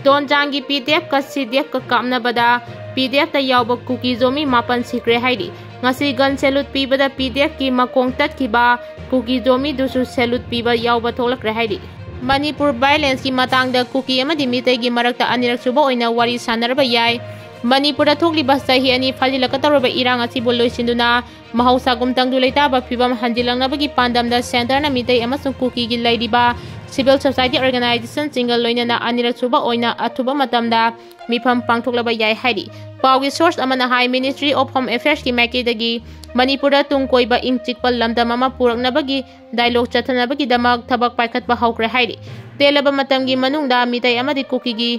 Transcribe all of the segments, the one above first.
Donjang PDF ka CDF ka kamnabada PDF ta yawba Kuki Zomi mapan sikre haidi ngasi gun salute pibada PDF ki makong tatkiba Kuki Zomi dusu salute piba yawba tholakre haidi Manipur violence ki matangda Kuki amadi mitai gi marakta anirak suba oina wari sanarba yai Manipur thokliba sahi ani phajilakatoroba irang asibu loisinduna mahausa gumtang du leitaba phibam hanjilangnabagi pandamda center na mitai amasung Kuki gi laidiba Civil society organization single loinana anirak suba oina athuba matamda mifam pangthoklaba yai haidi Paugi source amana High Ministry of Home Affairs ki maikidagi Manipura tungkoiba ingchikpal lamdam ama puraknabagi dialogue chathanabagi damak thabak paikhatba haukre haidi telaba matamgi manungda mitai amadi Kuki gi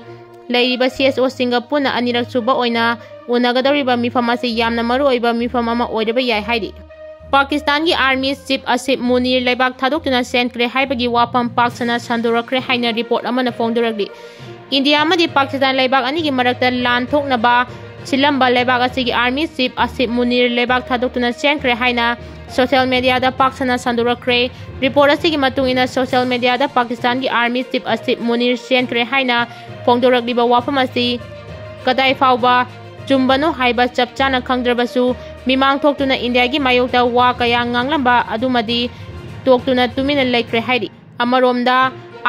Laiba CSO Singapore na anirak suba oina unagadoriba mifam asi yamna maruoiba mifam ama oidaba yai haidi Pakistan ki Army Chief Asif Munir laibak thadokna senkre haibagi wapam paksana sandorakre haina report amana fongdoragli India amadi Pakistan laibak ani gi marakta lan thoknaba silamba laibak asigi Army Chief Asif Munir laibak thadokna senkre haina social media da paksana sandorakre report asigi matungina social media da Pakistan ki Army Chief Asif Munir senkre haina fongdoragli ba wapam asi kadai fauba Jumbano haiba chapchana khangdrabasu mimang thoktuna India gi mayokta wa kaya nganglamba adumadi toktuna tumina laikre haidi amaromda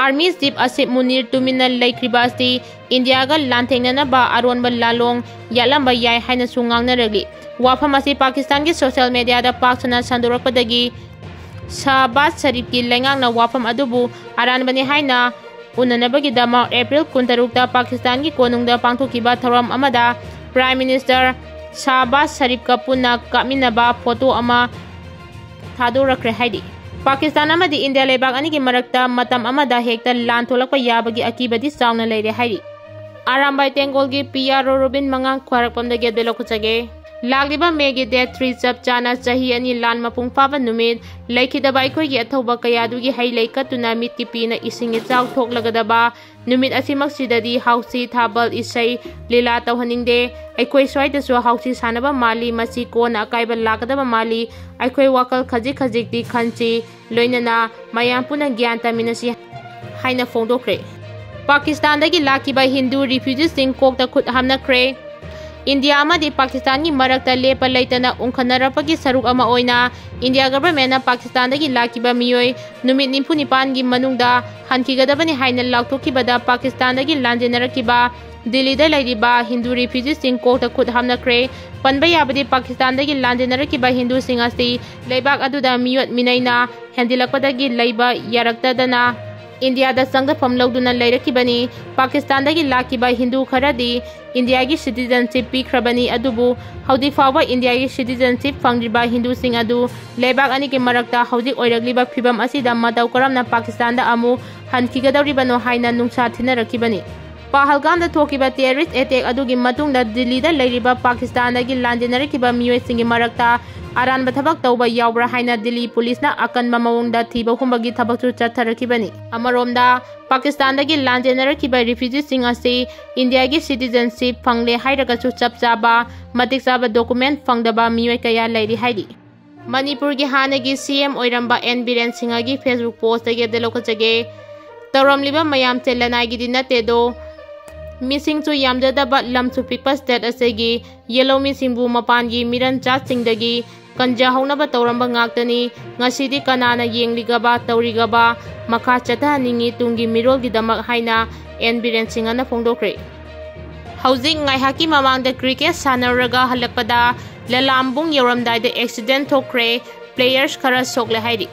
Army Chief Asif Munir tumina laikriba asti India ga lanthengna ba aronba lalong yalamba yai haina sungangna ragli wafam asi Pakistan gi social media da paksana sandorakpadagi Shahbaz Sharif ki lengangna wafam adubu aranbani haina unanabagi dama April 16 Pakistan gi konungda pangthokiba thoram amada Prime Minister Shahbaz Sharif ka punna kaminaba photo ama thadorakre haidi Pakistan amadi India lebak ani ki marakta matam amada hekta lan tholakpa yabagi akibadi saungna leire haidi Arambai Tengol gi PR Robin mangang khwarakpamda ge belokuchage Lagliba Megi Day 3 chap chana chahi ani lan mapung paba numit laikhidaba ikhoi gi athoba kayadu gi hai laikatuna mit ki pina isingi chau thoklagadaba numit asimak sidadi hausi thabal isai lila tawhaningde aikhoi soida so hausi sanaba mali masi kona akaiba lagadaba mali aikhoi wakal khaji khajik di khanchi loinana mayam puna gyan taminasi haina fongdokre Pakistan dagi lakiba Hindu refugees sing kokta khut hamnakre India amadi Pakistan ki marakta lepa laitana ungkhanarapagi saruk ama oina India government na Pakistan dagi lakiba miyoi numit 95 gi manungda hankigadabani haina laktokibada Pakistan dagi lanjenarakiba Delhi da lairiba Hindu refugees sing kokta khut hamnakre panba yabadi Pakistan dagi lanjenarakiba Hindu sing asti leibak aduda miyot minaina hendilakpadagi leiba yaraktadana India da sangdafam lawduna lairakibani Pakistan dagi lakiba Hindu kharadi India gi citizenship pikhrabani adubu haudi fawa India gi citizenship fangriba Hindu sing adu lebak ani ke marakta haudi oiragliba phibam asida matau karamna Pakistan da amu hankigadawribano haina nungsa thinarakibani Pahalgam da thokiba terrorist attack adugi matungda Delhi da lairiba Pakistan dagi lanjenarakiba miyoi singi marakta aranba thabak tauba yawbra haina Delhi police na akanba mawongda thiba humbagi thabakchu chatharakibani amaromda Pakistan dagi lanjenarakiba refugees sing ase India gi citizenship fangle hairagachu chapchaba matik chaba document fangdaba miyoi kaya lairi haidi Manipur gi hanagi CM oiramba N.Biren singa gi Facebook post dagi delokachage tawramliba mayam chelanai gi dinate do Missing to Yamjadaba Lamsu Pipa State Asegi, Yellow Missing Boom upon Gi Miran Chatsing Dagi, Kanja Honaba Toramba Ngaktani, Nasidi Kanana Ying Ligaba, Taurigaba, Makachata Ningi Tungi Miro Gidamak Haina, N.Biren Singana Fongdokre. Housing Ngaihaki Mamang the Cricket Sanaraga Halakpada, Lalambung Yoram died the accident Thokkhre, players Kara Sokle Haidi.